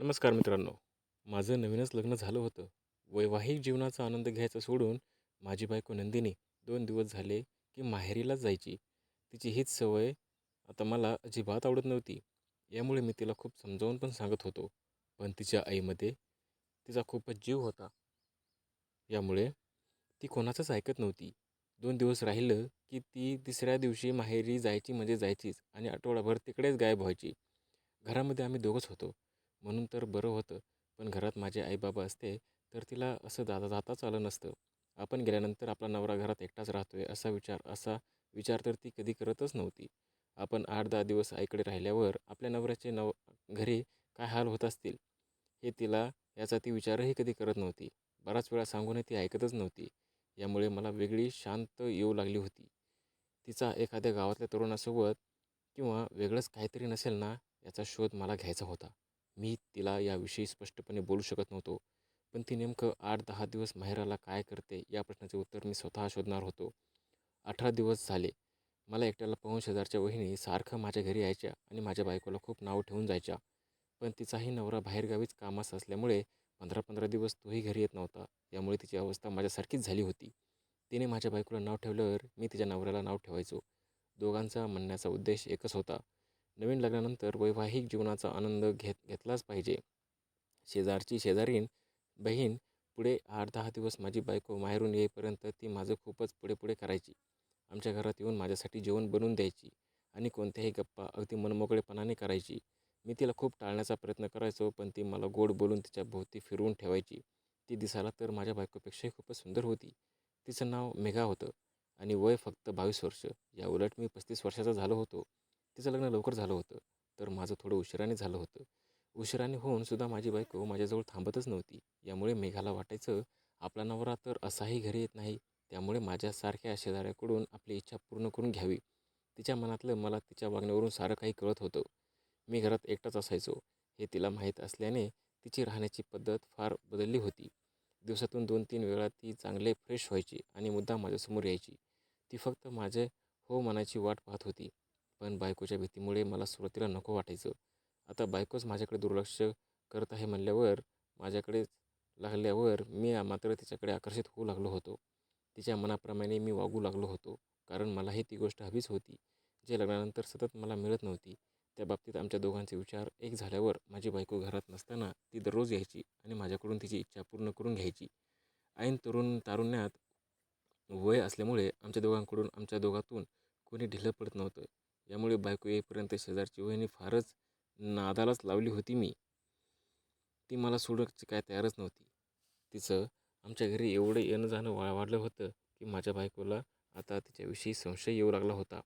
नमस्कार मित्रांनो. माझं नवीनच लग्न झालं होतं. वैवाहिक जीवनाचा आनंद घ्यायचा सोडून माझी बायको नंदिनी 2 दिवस झाले की माहेरीलाच जायची. तिची हीच सवय आता मला अजिबात आवडत नव्हती. यामुळे मी तिला खूप समजावून पण सांगत होतो. पण तिच्या आईमध्ये तिचा खूपच जीव होता. यामुळे ती कोणाचंच ऐकत नव्हती. 2 दिवस राहिलं की ती तिसऱ्या दिवशी माहेरी जायची म्हणजे जायचीच आणि आठवडाभर तिकडेच गायब व्हायची. घरामध्ये आम्ही दोघंच होतो म्हणून तर बरं होतं. पण घरात माझे आईबाबा असते तर तिला असं जाताच आलं नसतं. आपण गेल्यानंतर आपला नवरा घरात एकटाच राहतोय असा विचार तर ती कधी करतच नव्हती. आपण 8-10 दिवस आईकडे राहिल्यावर आपल्या नवऱ्याचे घरी काय हाल होत असतील हे तिला याचा ती विचारही कधी करत नव्हती. बराच वेळा सांगूनही ती ऐकतच नव्हती. यामुळे मला वेगळी शांत येऊ लागली होती. तिचा एखाद्या गावातल्या तरुणासोबत किंवा वेगळंच काहीतरी नसेल ना याचा शोध मला घ्यायचा होता. मी तिला याविषयी स्पष्टपणे बोलू शकत नव्हतो. पण ती नेमकं 8-10 दिवस माहेराला काय करते या प्रश्नाचे उत्तर मी स्वतः शोधणार होतो. 18 दिवस झाले. मला एकट्याला पाहून शेजारच्या वहिनी सारखं माझ्या घरी यायच्या आणि माझ्या बायकोला खूप नाव ठेवून जायच्या. पण तिचाही नवरा बाहेरगावीच कामास असल्यामुळे 15-15 दिवस तोही घरी येत नव्हता. यामुळे तिची अवस्था माझ्यासारखीच झाली होती. तिने माझ्या बायकोला नाव ठेवल्यावर मी तिच्या नवऱ्याला नाव ठेवायचो. दोघांचा म्हणण्याचा उद्देश एकच होता. नवीन लग्नानंतर वैवाहिक जीवनाचा आनंद घेतलाच पाहिजे. शेजारची शेजारीण बहीण पुढे 8-10 दिवस माझी बायको माहेरून येईपर्यंत ती माझं खूपच पुढे करायची. आमच्या घरात येऊन माझ्यासाठी जेवण बनवून द्यायची आणि कोणत्याही गप्पा अगदी मनमोकळेपणाने करायची. मी तिला खूप टाळण्याचा प्रयत्न करायचो, पण ती मला गोड बोलून तिच्या भोवती फिरवून ठेवायची. ती दिसायला तर माझ्या बायकोपेक्षाही खूपच सुंदर होती. तिचं नाव मेघा होतं आणि वय फक्त 22 वर्ष. या उलट मी 35 वर्षाचा झालो होतो. तिचं लग्न लवकर झालं होतं, तर माझं थोडं उशिराने झालं होतं. उशिराने होऊन सुद्धा माझी बायको माझ्याजवळ थांबतच नव्हती. यामुळे मेघाला वाटायचं, आपला नवरा तर असाही घरी येत नाही, त्यामुळे माझ्यासारख्या शेजाऱ्याकडून आपली इच्छा पूर्ण करून घ्यावी. तिच्या मनातलं मला तिच्या वागण्यावरून सारं काही कळत होतं. मी घरात एकटाच असायचो हे तिला माहीत असल्याने तिची राहण्याची पद्धत फार बदलली होती. दिवसातून 2-3 वेळा ती चांगले फ्रेश व्हायची आणि मुद्दाम माझ्यासमोर यायची. ती फक्त माझे हो म्हणायची वाट पाहत होती. पण बायकोच्या भीतीमुळे मला सुरुवातीला नको वाटायचं. आता बायकोच माझ्याकडे दुर्लक्ष करत आहे म्हणल्यावर माझ्याकडे लागल्यावर मी मात्र तिच्याकडे आकर्षित होऊ लागलो होतो. तिच्या मनाप्रमाणे मी वागू लागलो होतो, कारण मलाही ती गोष्ट हवीच होती, जे लग्नानंतर सतत मला मिळत नव्हती. त्या बाबतीत आमच्या दोघांचे विचार एक झाल्यावर माझी बायको घरात नसताना ती दररोज यायची आणि माझ्याकडून तिची इच्छा पूर्ण करून घ्यायची. ऐन तारुण्यात वय असल्यामुळे आमच्या दोघातून कोणी ढिलं पडत नव्हतं. यामुळे बायको येईपर्यंत शेजारची वहिनी फारच नादालाच लावली होती मी. ती मला सोडायची काय तयारच नव्हती. तिचं आमच्या घरी एवढं येणं जाणं वाढलं होतं की माझ्या बायकोला आता तिच्याविषयी संशय येऊ लागला होता.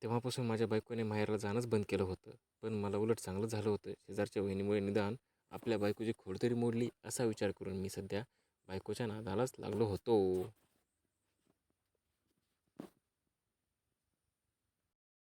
तेव्हापासून माझ्या बायकोने माहेरला जाणंच बंद केलं होतं. पण मला उलट चांगलं झालं होतं. शेजारच्या वहिनीमुळे निदान आपल्या बायकोची खोड तरी मोडली असा विचार करून मी सध्या बायकोच्या नादालाच लागलो होतो.